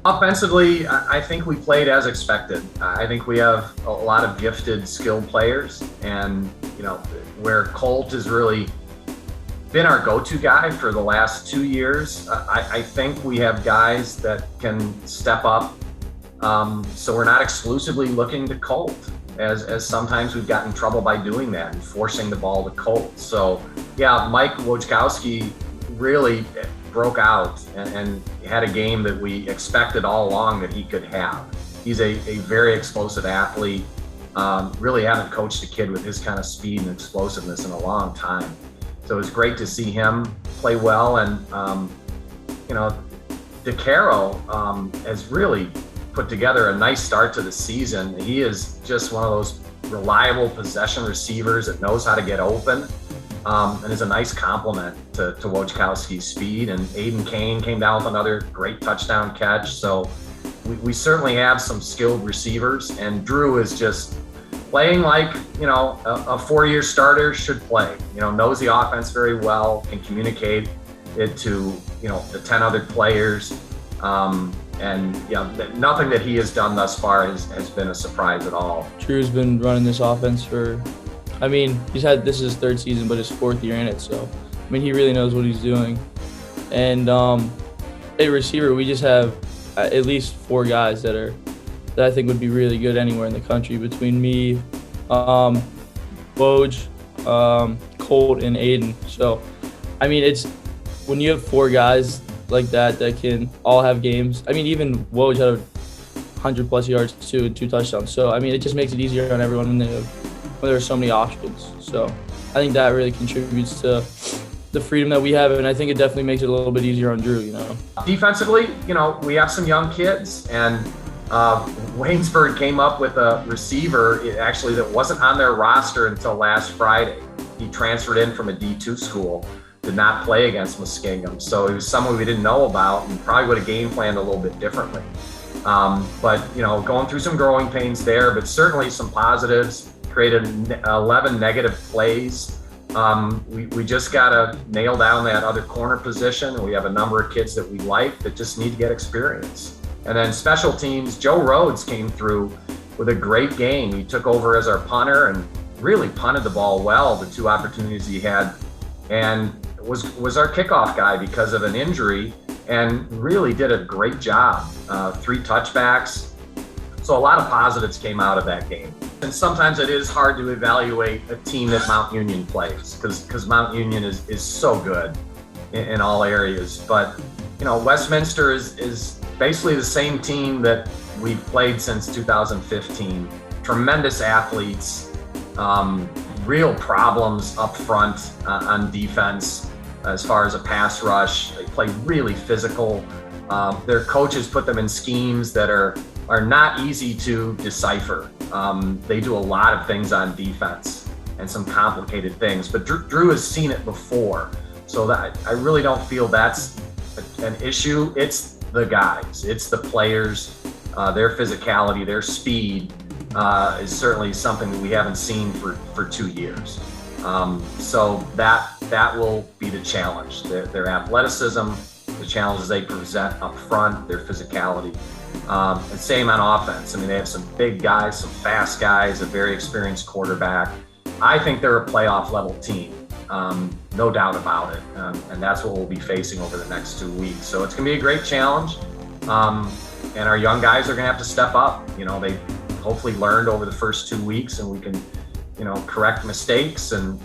Offensively, I think we played as expected. I think we have a lot of gifted, skilled players, and where Colt has really been our go-to guy for the last 2 years. I think we have guys that can step up. So we're not exclusively looking to Colt, as sometimes we've gotten in trouble by doing that and forcing the ball to Colt. So yeah, Mike Wojciechowski really broke out and had a game that we expected all along that he could have. He's a very explosive athlete. Really haven't coached a kid with his kind of speed and explosiveness in a long time. So it was great to see him play well. And, DeCaro has really put together a nice start to the season. He is just one of those reliable possession receivers that knows how to get open. And is a nice complement to Wojciechowski's speed. And Aiden Kane came down with another great touchdown catch. So we certainly have some skilled receivers, and Drew is just playing like, a 4-year starter should play. Knows the offense very well, can communicate it to, the 10 other players. Nothing that he has done thus far has been a surprise at all. Drew's been running this offense this is his 3rd season, but his 4th year in it. So, he really knows what he's doing. And at receiver, we just have at least 4 guys that I think would be really good anywhere in the country, between me, Woj, Colt, and Aiden. So, it's when you have 4 guys like that can all have games. Even Woj had 100+ yards too and 2 touchdowns. So, it just makes it easier on everyone when there are so many options. So I think that really contributes to the freedom that we have, and I think it definitely makes it a little bit easier on Drew. Defensively, we have some young kids, and Waynesburg came up with a receiver actually that wasn't on their roster until last Friday. He transferred in from a D2 school, did not play against Muskingum. So he was someone we didn't know about and probably would have game planned a little bit differently. But going through some growing pains there, but certainly some positives. Created 11 negative plays. We just got to nail down that other corner position, and we have a number of kids that we like that just need to get experience. And then special teams, Joe Rhodes came through with a great game. He took over as our punter and really punted the ball well, the 2 opportunities he had, and was our kickoff guy because of an injury, and really did a great job. 3 touchbacks. So a lot of positives came out of that game. And sometimes it is hard to evaluate a team that Mount Union plays because Mount Union is so good in all areas. But, Westminster is basically the same team that we've played since 2015. Tremendous athletes, real problems up front on defense as far as a pass rush. They play really physical. Their coaches put them in schemes that are not easy to decipher. They do a lot of things on defense and some complicated things, but Drew has seen it before. So that I really don't feel that's an issue. It's the guys, it's the players, their physicality, their speed is certainly something that we haven't seen for 2 years. So that will be the challenge, their athleticism, the challenges they present up front, their physicality. And same on offense. They have some big guys, some fast guys, a very experienced quarterback. I think they're a playoff level team, no doubt about it. And that's what we'll be facing over the next 2 weeks. So it's going to be a great challenge. And our young guys are going to have to step up. They hopefully learned over the first 2 weeks, and we can, correct mistakes and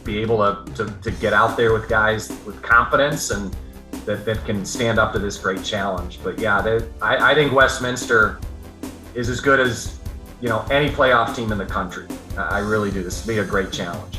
be able to get out there with guys with confidence and that can stand up to this great challenge. But yeah, I think Westminster is as good as any playoff team in the country. I really do. This will be a great challenge.